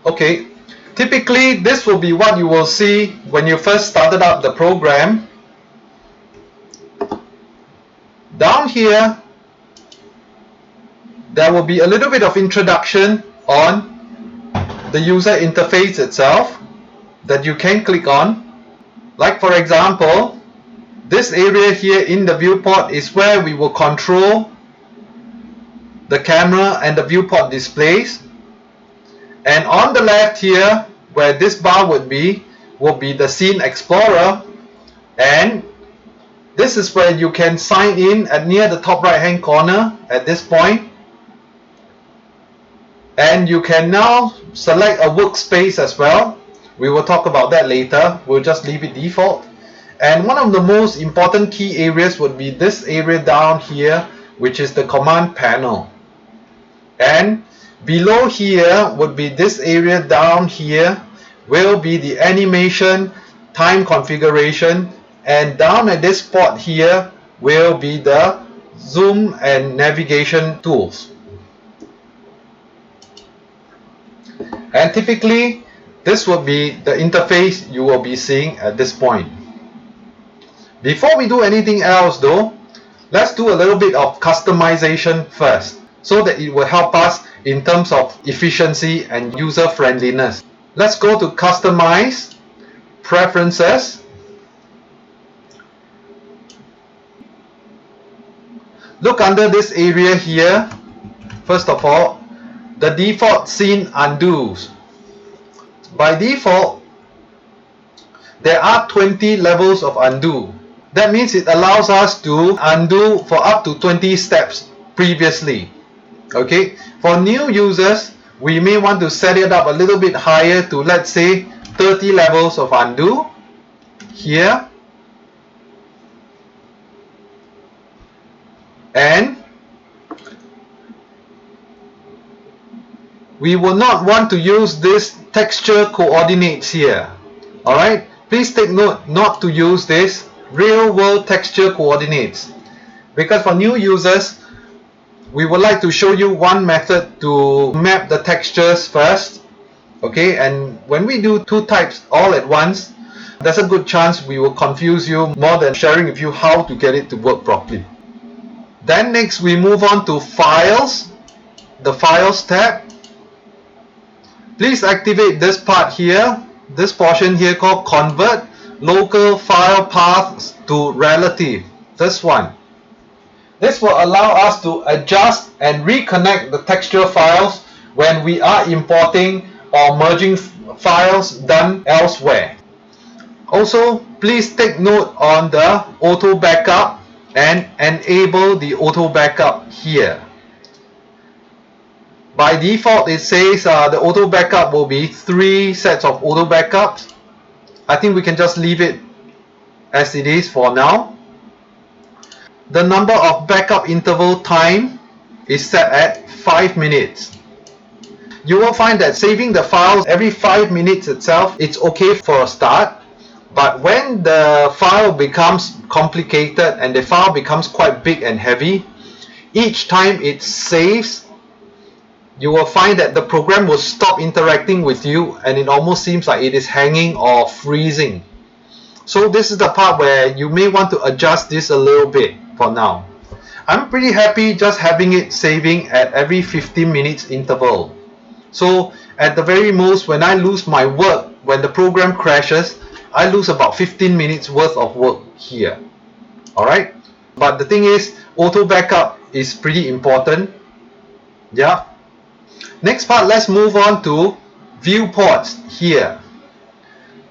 Okay, typically this will be what you will see when you first started up the program. Down here, there will be a little bit of introduction on the user interface itself that you can click on. Like for example, this area here in the viewport is where we will control the camera and the viewport displays. And on the left here, where this bar would be, will be the Scene Explorer, and this is where you can sign in at near the top right hand corner at this point. And you can now select a workspace as well. We will talk about that later. We'll just leave it default. And one of the most important key areas would be this area down here, which is the command panel. And below here would be this area down here, will be the animation, time configuration, and down at this spot here will be the zoom and navigation tools. And typically this will be the interface you will be seeing at this point. Before we do anything else though, let's do a little bit of customization first, so that it will help us in terms of efficiency and user friendliness. Let's go to Customize, Preferences. Look under this area here. First of all, the default scene undos. By default, there are 20 levels of undo. That means it allows us to undo for up to 20 steps previously. Okay, for new users, we may want to set it up a little bit higher to, let's say, 30 levels of undo here. And we will not want to use this texture coordinates here. Alright, please take note not to use this real world texture coordinates, because for new users we would like to show you one method to map the textures first. Okay, and when we do two types all at once, there's a good chance we will confuse you more than sharing with you how to get it to work properly. Then next we move on to Files, the Files tab. Please activate this part here, this portion here called Convert Local File Paths to Relative, this one. This will allow us to adjust and reconnect the texture files when we are importing or merging files done elsewhere. Also, please take note on the auto backup and enable the auto backup here. By default, it says the auto backup will be 3 sets of auto backups. I think we can just leave it as it is for now. The number of backup interval time is set at 5 minutes. You will find that saving the files every 5 minutes itself, it's okay for a start. But when the file becomes complicated and the file becomes quite big and heavy, each time it saves, you will find that the program will stop interacting with you and it almost seems like it is hanging or freezing. So this is the part where you may want to adjust this a little bit for now. I'm pretty happy just having it saving at every 15 minutes interval. So at the very most, when I lose my work, when the program crashes, I lose about 15 minutes worth of work here. Alright, but the thing is, auto backup is pretty important. Yeah. Next part, let's move on to viewports here.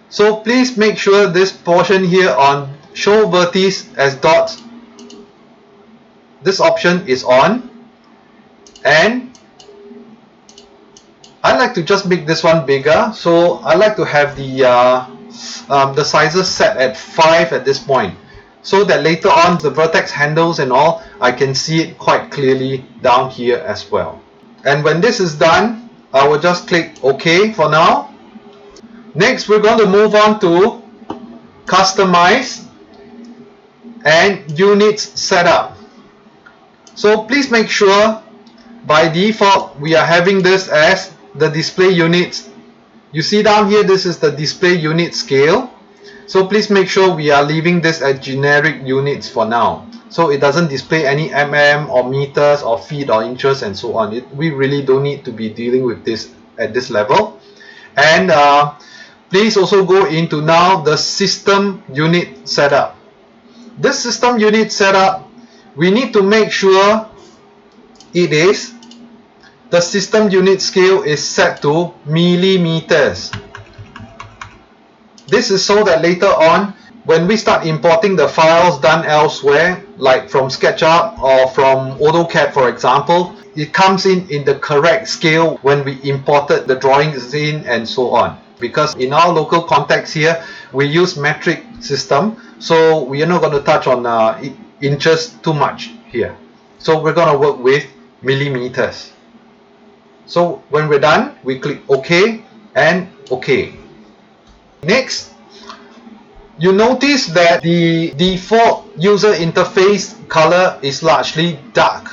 So please make sure this portion here on show vertices as dots, this option is on, and I like to just make this one bigger, so I like to have the sizes set at 5 at this point, so that later on the vertex handles and all, I can see it quite clearly down here as well. And when this is done, I will just click OK for now. Next, we're going to move on to Customize and Units Setup. So please make sure by default we are having this as the display units You see down here, this is the display unit scale. So please make sure we are leaving this at generic units for now. So it doesn't display any mm or meters or feet or inches and so on. We really don't need to be dealing with this at this level. And please also go into now the system unit setup. This system unit setup, we need to make sure the system unit scale is set to millimeters. This is so that later on, when we start importing the files done elsewhere, like from SketchUp or from AutoCAD for example, it comes in the correct scale when we imported the drawings in and so on. Because in our local context here, we use metric system, so we are not going to touch on inches too much here. So we're going to work with millimeters. So when we're done, we click OK and OK. Next, you notice that the default user interface color is largely dark,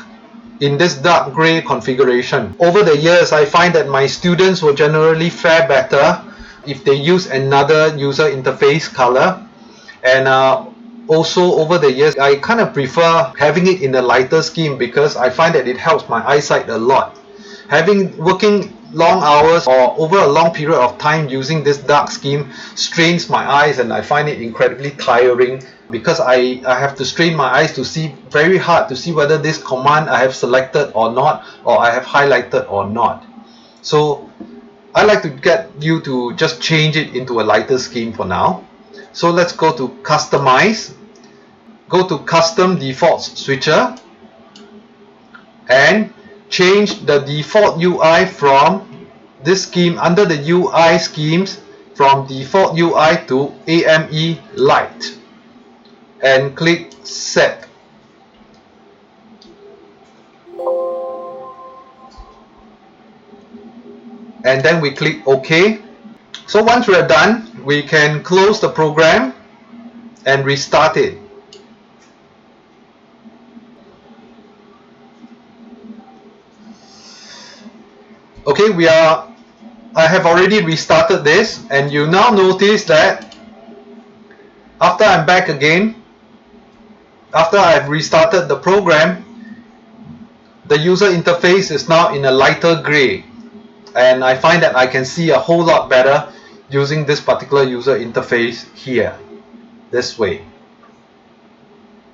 in this dark gray configuration. Over the years, I find that my students will generally fare better if they use another user interface color. And also over the years, I kind of prefer having it in a lighter scheme because I find that it helps my eyesight a lot. Working long hours or over a long period of time using this dark scheme strains my eyes, and I find it incredibly tiring because I have to strain my eyes to see very hard to see whether this command I have selected or not, or I have highlighted or not. So I like to get you to just change it into a lighter scheme for now. So let's go to Customize, go to Custom Defaults Switcher, and change the default UI from this scheme under the UI schemes from default UI to AME Light, and click Set. And then we click OK. So once we're done, we can close the program and restart it. Okay, I have already restarted this, and you now notice that after I'm back again, after I've restarted the program, the user interface is now in a lighter gray, and I find that I can see a whole lot better using this particular user interface here, this way.